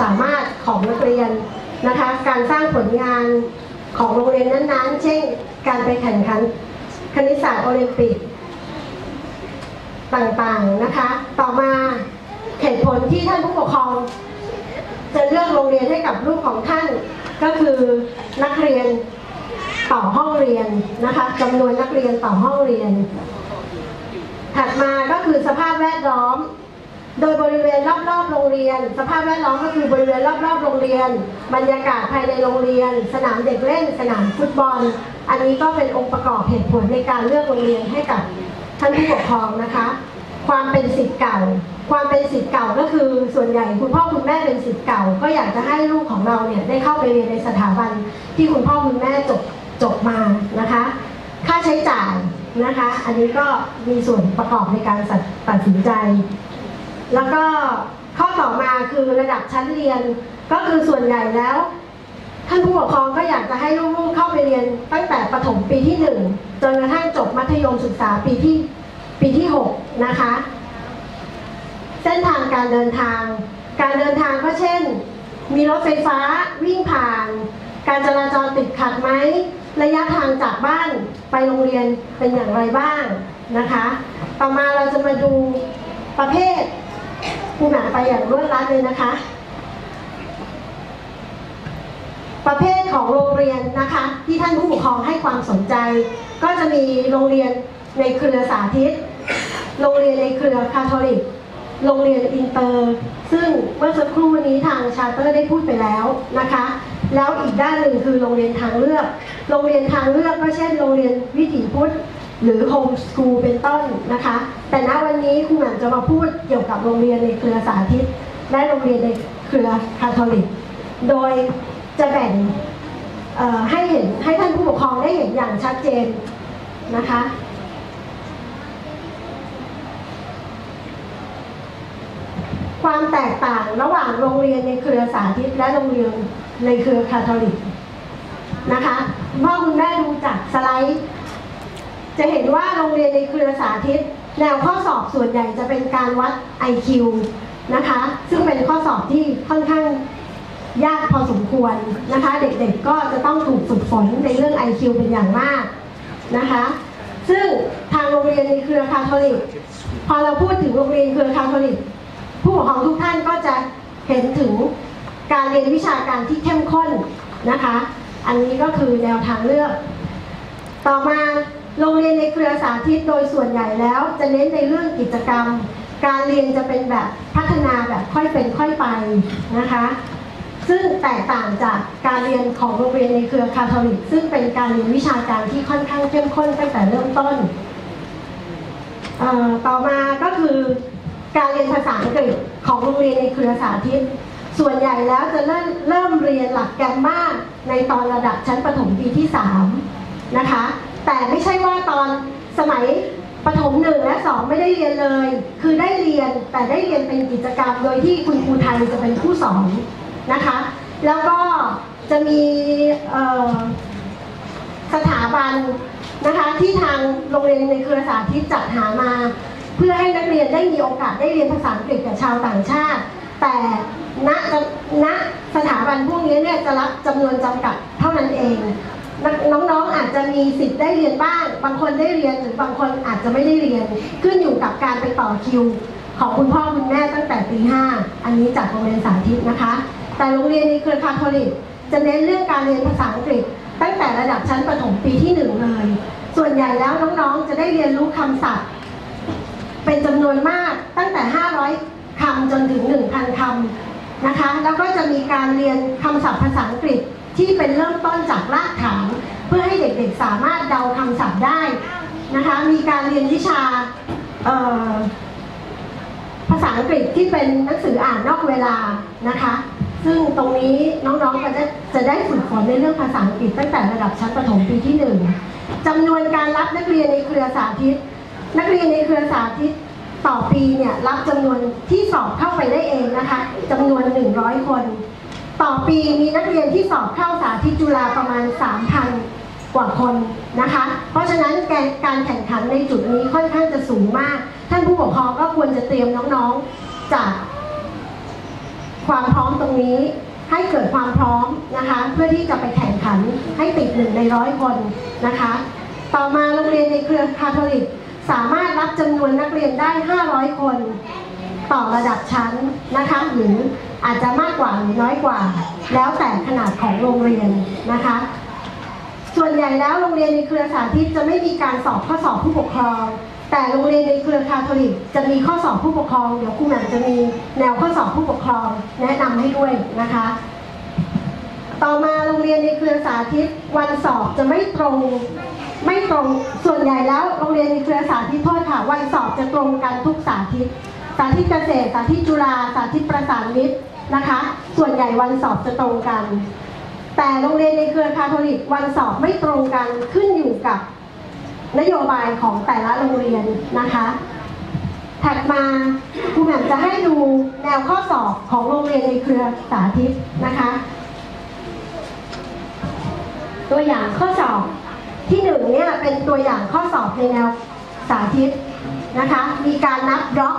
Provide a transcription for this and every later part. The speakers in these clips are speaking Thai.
สามารถของนักเรียนนะคะการสร้างผลงานของโรงเรียนนั้นๆเช่นการไปแข่งขันคณิตศาสตร์โอลิมปิกต่างๆนะคะต่อมาเหตุผลที่ท่านผู้ปกครองจะเลือกโรงเรียนให้กับลูกของท่านก็คือนักเรียนต่อห้องเรียนนะคะจำนวนนักเรียนต่อห้องเรียนถัดมาก็คือสภาพแวดล้อมโดยบริเวณรอบๆโรงเรียนสภาพแวดล้อมก็คือบริเวณรอบๆโรงเรียนบรรยากาศภายในโรงเรียนสนามเด็กเล่นสนามฟุตบอลอันนี้ก็เป็นองค์ประกอบเหตุผลในการเลือกโรงเรียนให้กับท่านผู้ปกครองนะคะความเป็นศิษย์เก่าความเป็นศิษย์เก่าก็คือส่วนใหญ่คุณพ่อคุณแม่เป็นศิษย์เก่าก็อยากจะให้ลูกของเราเนี่ยได้เข้าไปเรียนในสถาบันที่คุณพ่อคุณแม่จบมานะคะค่าใช้จ่ายนะคะอันนี้ก็มีส่วนประกอบในการตัดสินใจแล้วก็ข้อต่อมาคือระดับชั้นเรียนก็คือส่วนใหญ่แล้วท่านผู้ปกครองก็อยากจะให้ลูกๆเข้าไปเรียนตั้งแต่ประถมปีที่1จนกระทั่งจบมัธยมศึกษาปีที่6นะคะเส้นทางการเดินทางก็เช่นมีรถไฟฟ้าวิ่งผ่านการจราจรติดขัดไหมระยะทางจากบ้านไปโรงเรียนเป็นอย่างไรบ้างนะคะต่อมาเราจะมาดูประเภทผู้หนาไปอย่างรวดรัดเลยนะคะประเภทของโรงเรียนนะคะที่ท่านผู้ปกครองให้ความสนใจก็จะมีโรงเรียนในเครือสาธิตโรงเรียนในเครือคาทอลิกโรงเรียนอินเตอร์ซึ่งเมื่อสักครู่นี้ทางชาร์เตอร์ได้พูดไปแล้วนะคะแล้วอีกด้านหนึ่งคือโรงเรียนทางเลือกโรงเรียนทางเลือกก็เช่นโรงเรียนวิถีพุทธหรือโฮมสคูลเป็นต้นนะคะแต่ณวันนี้ครูหม่ำจะมาพูดเกี่ยวกับโรงเรียนในเครือสาธิตและโรงเรียนในเครือคาทอลิกโดยจะแบ่งให้ท่านผู้ปกครองได้เห็นอย่างชัดเจนนะคะความแตกต่างระหว่างโรงเรียนในเครือสาธิตและโรงเรียนในเครือคาทอลิกนะคะพ่อคุณแม่ดูจากสไลด์จะเห็นว่าโรงเรียนในเครือสาธิตแนวข้อสอบส่วนใหญ่จะเป็นการวัด IQ นะคะซึ่งเป็นข้อสอบที่ค่อนข้างยากพอสมควรนะคะเด็กๆก็จะต้องถูกฝึกฝนในเรื่อง IQ เป็นอย่างมากนะคะซึ่งทางโรงเรียนในเครือคาทอลิกพอเราพูดถึงโรงเรียนเครือคาทอลิกผู้ปกครองทุกท่านก็จะเห็นถึงการเรียนวิชาการที่เข้มข้นนะคะอันนี้ก็คือแนวทางเลือกต่อมาโรงเรียนในเครือสาธิตโดยส่วนใหญ่แล้วจะเน้นในเรื่องกิจกรรมการเรียนจะเป็นแบบพัฒนาแบบค่อยเป็นค่อยไปนะคะซึ่งแตกต่างจากการเรียนของโรงเรียนในเครือคาทอลิกซึ่งเป็นการเรียนวิชาการที่ค่อนข้างเข้มข้นตั้งแต่เริ่มต้นต่อมาก็คือการเรียนภาษาอังกฤษของโรงเรียนในเครือสาธิตส่วนใหญ่แล้วจะเริ่มเรียนหลักแกรมมาในตอนระดับชั้นประถมปีที่3นะคะแต่ไม่ใช่ว่าตอนสมัยประถม1และ2ไม่ได้เรียนเลยคือได้เรียนแต่ได้เรียนเป็นกิจกรรมโดยที่คุณครูไทยจะเป็นผู้สอนนะคะแล้วก็จะมีสถาบันนะคะที่ทางโรงเรียนในเครือสาธิตจัดหามาเพื่อให้นักเรียนได้มีโอกาสได้เรียนภาษาอังกฤษกับชาวต่างชาติแต่ณสถาบันพวกนี้เนี่ยจะรับจำนวนจำกัดเท่านั้นเองน้องๆอาจจะมีสิทธิ์ได้เรียนบ้างบางคนได้เรียนหรือบางคนอาจจะไม่ได้เรียนขึ้นอยู่กับการไปต่อคิวของคุณพ่อคุณแม่ตั้งแต่ตี5อันนี้จากโรงเรียนสาธิตนะคะแต่โรงเรียนในเครือคาทอลิกจะเน้นเรื่องการเรียนภาษาอังกฤษตั้งแต่ระดับชั้นประถมปีที่1เลยส่วนใหญ่แล้วน้องๆจะได้เรียนรู้คำศัพท์เป็นจำนวนมากตั้งแต่500คำจนถึง 1,000 คำนะคะแล้วก็จะมีการเรียนคำศัพท์ภาษาอังกฤษที่เป็นเริ่มต้นจากรากฐานเพื่อให้เด็กๆสามารถเดาคำศัพท์ได้นะคะมีการเรียนวิชาภาษาอังกฤษที่เป็นหนังสืออ่านนอกเวลานะคะซึ่งตรงนี้น้องๆก็จะได้ฝึกฝนในเรื่องภาษาอังกฤษตั้งแต่ระดับชั้นประถมปีที่1จำนวนการรับนักเรียนในเครือสาธิตนักเรียนในเครือสาธิตต่อปีเนี่ยรับจำนวนที่สอบเข้าไปได้เองนะคะจำนวน100 คนต่อปีมีนักเรียนที่สอบเข้าสาธิตจุฬาประมาณ 3,000 กว่าคนนะคะเพราะฉะนั้นการแข่งขันในจุดนี้ค่อนข้างจะสูงมากท่านผู้ปกครองก็ควรจะเตรียมน้องๆจาก ความพร้อมตรงนี้ให้เกิดความพร้อมนะคะเพื่อที่จะไปแข่งขันให้ติด1 ใน 100 คนนะคะต่อมาโรงเรียนในเครือคาทอลิกสามารถรับจำนวนนักเรียนได้500 คนต่อระดับชั้นนะคะหรืออาจจะมากกว่าหรือน้อยกว่าแล้วแต่ขนาดของโรงเรียนนะคะส่วนใหญ่แล้วโรงเรียนในเครือสาธิตจะไม่มีการสอบข้อสอบผู้ปกครองแต่โรงเรียนในเครือคาทอลิกจะมีข้อสอบผู้ปกครองเดี๋ยวครูแหม่มจะมีแนวข้อสอบผู้ปกครองแนะนำให้ด้วยนะคะต่อมาโรงเรียนในเครือสาธิตวันสอบจะไม่ตรงส่วนใหญ่แล้วโรงเรียนในเครือสาธิตโทษค่ะวันสอบจะตรงกันทุกสาธิตเกษตรสาธิตจุฬาสาธิตประสานมิตรนะคะส่วนใหญ่วันสอบจะตรงกันแต่โรงเรียนในเครือคาทอลิกวันสอบไม่ตรงกันขึ้นอยู่กับนโยบายของแต่ละโรงเรียนนะคะถัดมาครูแหม่มจะให้ดูแนวข้อสอบของโรงเรียนในเครือสาธิตนะคะตัวอย่างข้อสอบที่1เนี่ยเป็นตัวอย่างข้อสอบในแนวสาธิตนะคะมีการนับบล็อก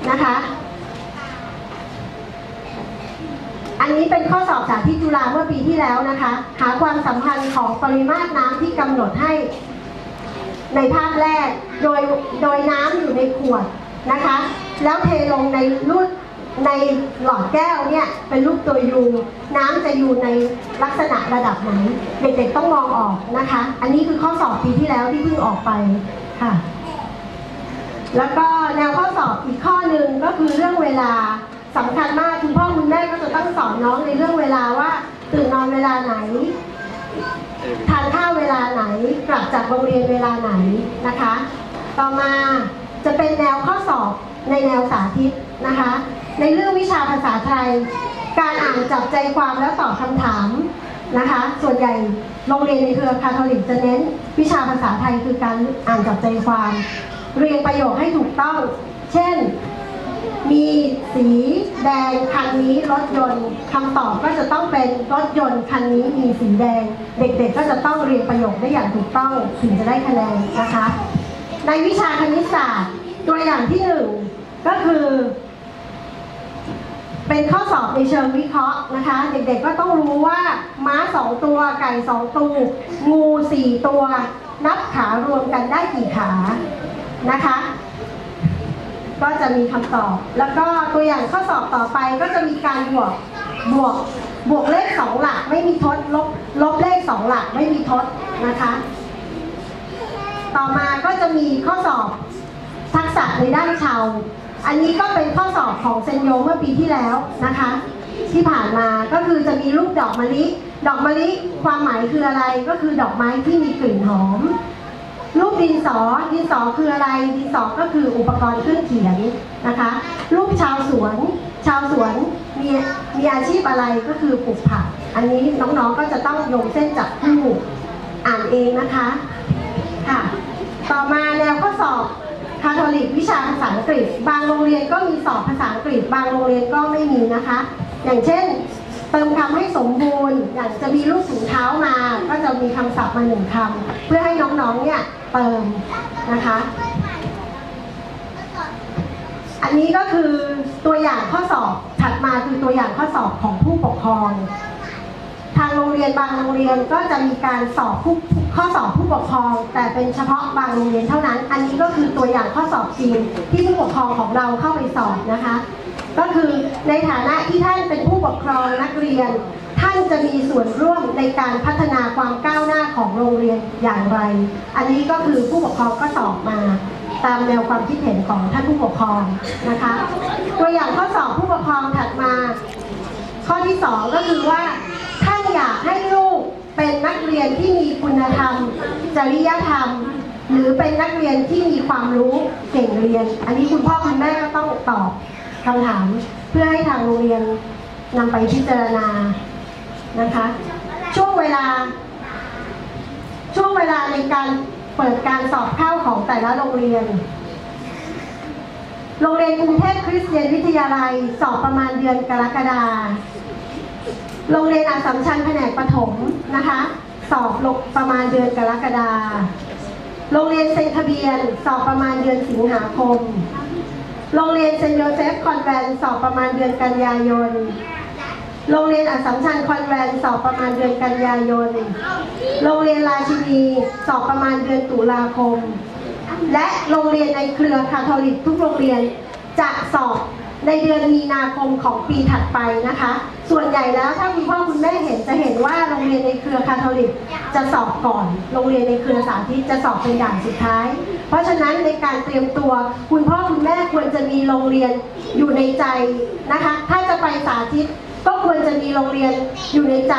นะคะอันนี้เป็นข้อสอบสาธิตจุฬาเมื่อปีที่แล้วนะคะหาความสัมพันธ์ของปริมาตรน้ำที่กำหนดให้ในภาพแรกโดยน้ำอยู่ในขวดนะคะแล้วเทลงในหลอดแก้วเนี่ยเป็นรูปตัวยูน้ำจะอยู่ในลักษณะระดับไหนเด็กๆต้องมองออกนะคะอันนี้คือข้อสอบปีที่แล้วที่เพิ่งออกไปค่ะแล้วก็แนวข้อสอบอีกข้อหนึ่งก็คือเรื่องเวลาสำคัญมากคุณพ่อคุณแม่ก็จะต้องสอนน้องในเรื่องเวลาว่าตื่นนอนเวลาไหนทานข้าวเวลาไหนกลับจากโรงเรียนเวลาไหนนะคะต่อมาจะเป็นแนวข้อสอบในแนวสาธิตนะคะในเรื่องวิชาภาษาไทยการอ่านจับใจความแล้วตอบคำถามนะคะส่วนใหญ่โรงเรียนในเครือคาทอลิกจะเน้นวิชาภาษาไทยคือการอ่านจับใจความเรียงประโยคให้ถูกต้องเช่นมีสีแดงคันนี้รถยนต์คำตอบก็จะต้องเป็นรถยนต์คันนี้มีสีแดงเด็กๆก็จะต้องเรียงประโยคได้อย่างถูกต้องถึงจะได้คะแนนนะคะในวิชาคณิตศาสตร์ตัวอย่างที่1ก็คือเป็นข้อสอบในเชิงวิเคราะห์นะคะเด็กๆก็ต้องรู้ว่าม้า2 ตัวไก่2 ตัวงู4 ตัวนับขารวมกันได้กี่ขานะคะก็จะมีคำตอบแล้วก็ตัวอย่างข้อสอบต่อไปก็จะมีการบวกเลข2 หลักไม่มีทดลบเลข2 หลักไม่มีทดนะคะต่อมาก็จะมีข้อสอบทักษะในด้านชาวอันนี้ก็เป็นข้อสอบของเซนโยเมื่อปีที่แล้วนะคะที่ผ่านมาก็คือจะมีรูปดอกมะลิความหมายคืออะไรก็คือดอกไม้ที่มีกลิ่นหอมรูปดินสอคืออะไรดินสอก็คืออุปกรณ์เครื่องเขียนนะคะรูปชาวสวนมีอาชีพอะไรก็คือปลูกผักอันนี้น้องๆก็จะต้องโยงเส้นจับคู่อ่านเองนะคะค่ะต่อมาแนวข้อสอบคาทอลิกวิชาภาษาอังกฤษบางโรงเรียนก็มีสอบภาษาอังกฤษบางโรงเรียนก็ไม่มีนะคะอย่างเช่นเติมคำให้สมบูรณ์อย่างจะมีรูปถุงเท้ามาก็จะมีคำศัพท์มา1 คำเพื่อให้น้องๆเนี่ยเติมนะคะอันนี้ก็คือตัวอย่างข้อสอบถัดมาคือตัวอย่างข้อสอบของผู้ปกครองทางโรงเรียนบางโรงเรียนก็จะมีการสอบข้อสอบผู้ปกครองแต่เป็นเฉพาะบางโรงเรียนเท่านั้นอันนี้ก็คือตัวอย่างข้อสอบจริงที่ผู้ปกครองของเราเข้าไปสอบนะคะก็คือในฐานะที่ท่านเป็นผู้ปกครองนักเรียนท่านจะมีส่วนร่วมในการพัฒนาความก้าวหน้าของโรงเรียนอย่างไรอันนี้ก็คือผู้ปกครองก็สอบมาตามแนวความคิดเห็นของท่านผู้ปกครองนะคะตัวอย่างข้อสอบผู้ปกครองถัดมาข้อที่2ก็คือว่าท่านอยากให้ลูกเป็นนักเรียนที่มีคุณธรรมจริยธรรมหรือเป็นนักเรียนที่มีความรู้เก่งเรียนอันนี้คุณพ่อคุณแม่ก็ต้องตอบคำถามเพื่อให้ทางโรงเรียนนำไปพิจารณานะคะช่วงเวลาในการเปิดการสอบเข้าของแต่ละโรงเรียนกรุงเทพคริสเตียนวิทยาลัยสอบประมาณเดือนกรกฎาคมโรงเรียนอัสสัมชัญแผนกประถมนะคะสอบประมาณเดือนกรกฎาคมโรงเรียนเซ็นทะเบียนสอบประมาณเดือนสิงหาคม โรงเรียนเซนต์โยเซฟคอนแวนต์สอบประมาณเดือนกันยายนโรงเรียนอัสสัมชัญคอนแวนต์สอบประมาณเดือนกันยายนโรงเรียนราชินีสอบประมาณเดือนตุลาคมและโรงเรียนในเครือคาทอลิกทุกโรงเรียนจะสอบในเดือนมีนาคมของปีถัดไปนะคะส่วนใหญ่แล้วถ้าคุณพ่อคุณแม่เห็นจะเห็นว่าโรงเรียนในเครือคาทอลิกจะสอบก่อนโรงเรียนในเครือสาธิตจะสอบเป็นอย่างสุดท้ายเพราะฉะนั้นในการเตรียมตัวคุณพ่อคุณแม่ควรจะมีโรงเรียนอยู่ในใจนะคะถ้าจะไปสาธิตก็ควรจะมีโรงเรียนอยู่ในใจ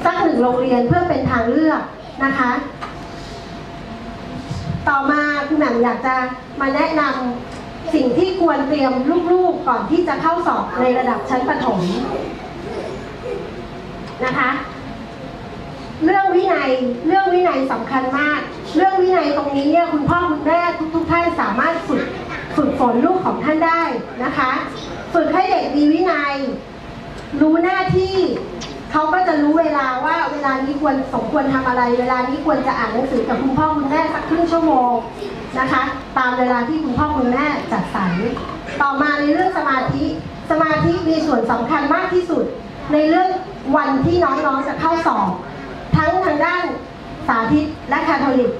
สักหนึ่งโรงเรียนเพื่อเป็นทางเลือกนะคะต่อมาคุณแหม่มอยากจะมาแนะนำสิ่งที่ควรเตรียมลูกๆก่อนที่จะเข้าสอบในระดับชั้นประถมนะคะเรื่องวินัยสำคัญมากเรื่องวินัยตรงนี้เนี่ยคุณพ่อคุณแม่ทุกท่านสามารถฝึกฝนลูกของท่านได้นะคะฝึกให้เด็กมีวินัยรู้หน้าที่เขาก็จะรู้เวลาว่าเวลานี้สมควรทำอะไรเวลานี้ควรจะอ่านหนังสือกับคุณพ่อคุณแม่สักครึ่งชั่วโมงนะคะตามเวลาที่คุณพ่อคุณแม่จัดสรรต่อมาในเรื่องสมาธิมีส่วนสำคัญมากที่สุดในเรื่องวันที่น้องๆจะเข้าสอบทั้งทางด้านสาธิตและคาทอลิก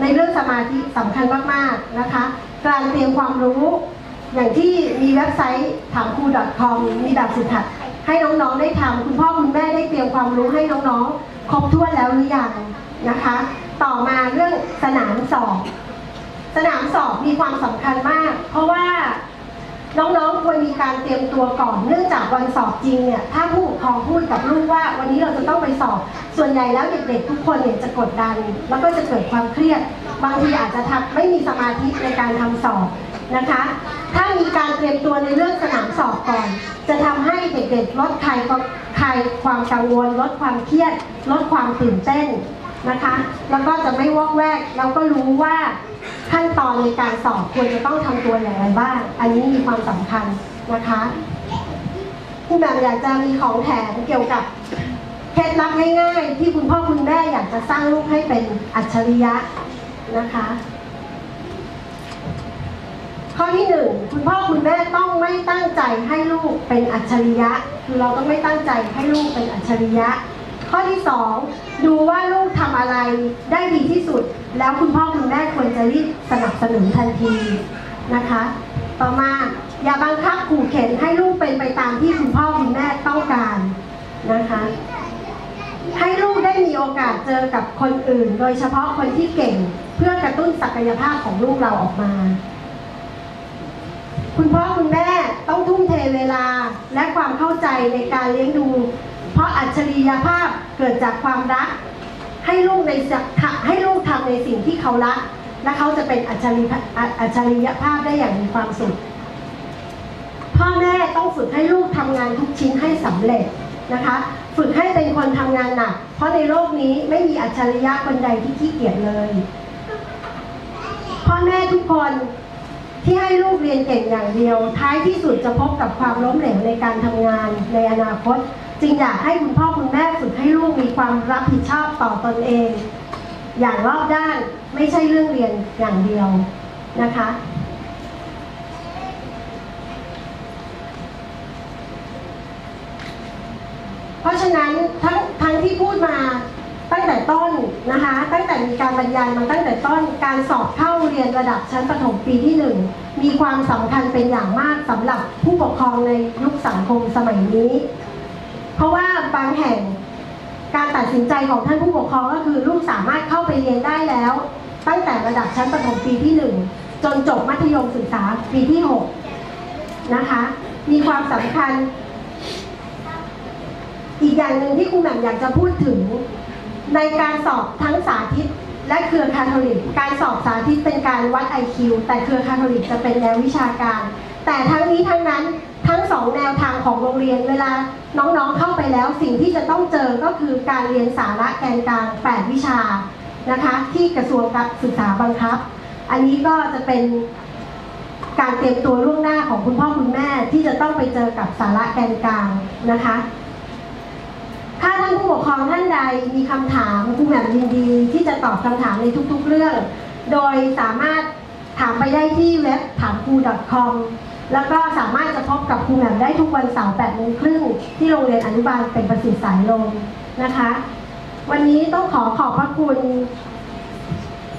ในเรื่องสมาธิสำคัญมากๆนะคะการเตรียมความรู้อย่างที่มีเว็บไซต์ถามครู .com มีแบบฝึกหัดให้น้องๆได้ทำคุณพ่อคุณแม่ได้เตรียมความรู้ให้น้องๆครบถ้วนแล้วหรือยังนะคะต่อมาเรื่องสนามสอบมีความสำคัญมากเพราะว่าน้องๆควรมีการเตรียมตัวก่อนเนื่องจากวันสอบจริงเนี่ยถ้าผู้ปกครองพูดกับลูกว่าวันนี้เราจะต้องไปสอบส่วนใหญ่แล้วเด็กๆทุกคนเนี่ยจะกดดันแล้วก็จะเกิดความเครียดบางทีอาจจะไม่มีสมาธิในการทำสอบนะคะถ้ามีการเตรียมตัวในเรื่องสนามสอบก่อนจะทำให้เด็กๆลดคลายความกังวลลดความเครียดลดความตื่นเต้นนะคะแล้วก็จะไม่วอกแวกแล้วก็รู้ว่าขั้นตอนในการสอบควรจะต้องทำตัวอย่างไรบ้างอันนี้มีความสำคัญนะคะคุณแม่อยากจะมีของแถมเกี่ยวกับเคล็ดลับง่ายๆที่คุณพ่อคุณแม่อยากจะสร้างลูกให้เป็นอัจฉริยะนะคะข้อที่1คุณพ่อคุณแม่ต้องไม่ตั้งใจให้ลูกเป็นอัจฉริยะคือเราต้องไม่ตั้งใจให้ลูกเป็นอัจฉริยะข้อที่2ดูว่าลูกทำอะไรได้ดีที่สุดแล้วคุณพ่อคุณแม่ควรจะรีบสนับสนุนทันทีนะคะต่อมาอย่าบังคับขู่เข็นให้ลูกเป็นไปตามที่คุณพ่อคุณแม่ต้องการนะคะให้ลูกได้มีโอกาสเจอกับคนอื่นโดยเฉพาะคนที่เก่งเพื่อกระตุ้นศักยภาพของลูกเราออกมาคุณพ่อคุณแม่ต้องทุ่มเทเวลาและความเข้าใจในการเลี้ยงดูเพราะอัจฉริยภาพเกิดจากความรักให้ลูกทำในสิ่งที่เขารักและเขาจะเป็นอัจฉริยภาพได้อย่างมีความสุขพ่อแม่ต้องฝึกให้ลูกทำงานทุกชิ้นให้สำเร็จนะคะฝึกให้เป็นคนทำงานหนักเพราะในโลกนี้ไม่มีอัจฉริยะคนใดที่ขี้เกียจเลยพ่อแม่ทุกคนที่ให้ลูกเรียนเก่งอย่างเดียวท้ายที่สุดจะพบกับความล้มเหลวในการทำงานในอนาคตจึงอยากให้คุณพ่อคุณแม่ฝึกให้ลูกมีความรับผิดชอบต่อตนเองอย่างรอบด้านไม่ใช่เรื่องเรียนอย่างเดียวนะคะเพราะฉะนั้นทั้งที่พูดมาตั้งแต่ต้นนะคะตั้งแต่มีการบรรยายมาตั้งแต่ต้นการสอบเข้าเรียนระดับชั้นประถมปีที่1มีความสำคัญเป็นอย่างมากสำหรับผู้ปกครองในยุคสังคมสมัยนี้เพราะว่าบางแห่งการตัดสินใจของท่านผู้ปกครองก็คือลูกสามารถเข้าไปเรียนได้แล้วตั้งแต่ระดับชั้นประถมปีที่1จนจบมัธยมศึกษาปีที่6นะคะมีความสำคัญอีกอย่างหนึ่งที่คุณแหม่มอยากจะพูดถึงในการสอบทั้งสาธิตและเครือคาทอลิกการสอบสาธิตเป็นการวัด IQ แต่เครือคาทอลิกจะเป็นแนววิชาการแต่ทั้งนี้ทั้งนั้นทั้ง2แนวทางของโรงเรียนเวลาน้องๆเข้าไปแล้วสิ่งที่จะต้องเจอก็คือการเรียนสาระแกนกลาง8วิชานะคะที่กระทรวงการศึกษาบังคับอันนี้ก็จะเป็นการเตรียมตัวล่วงหน้าของคุณพ่อคุณแม่ที่จะต้องไปเจอกับสาระแกนกลางนะคะถ้าท่านผู้ปกครองท่านใดมีคำถามครูแหม่มยินดีที่จะตอบคำถามในทุกๆเรื่องโดยสามารถถามไปได้ที่เว็บถามครู .com แล้วก็สามารถจะพบกับครูแหม่มได้ทุกวันเสาร์ 8 โมงครึ่งที่โรงเรียนอนุบาลเป็นประสิทธิ์สายลมนะคะ วันนี้ต้องขอบพระคุณ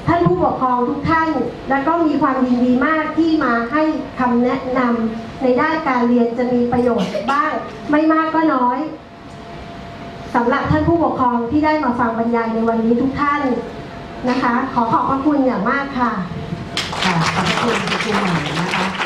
ท่านผู้ปกครองทุกท่านและก็มีความยินดีมากที่มาให้คำแนะนำในด้านการเรียนจะมีประโยชน์บ้างไม่มากก็น้อยสำหรับท่านผู้ปกครองที่ได้มาฟังบรรยายในวันนี้ทุกท่านนะคะขอบพระคุณอย่างมากค่ะขอบพระคุณคุณครูใหม่นะคะ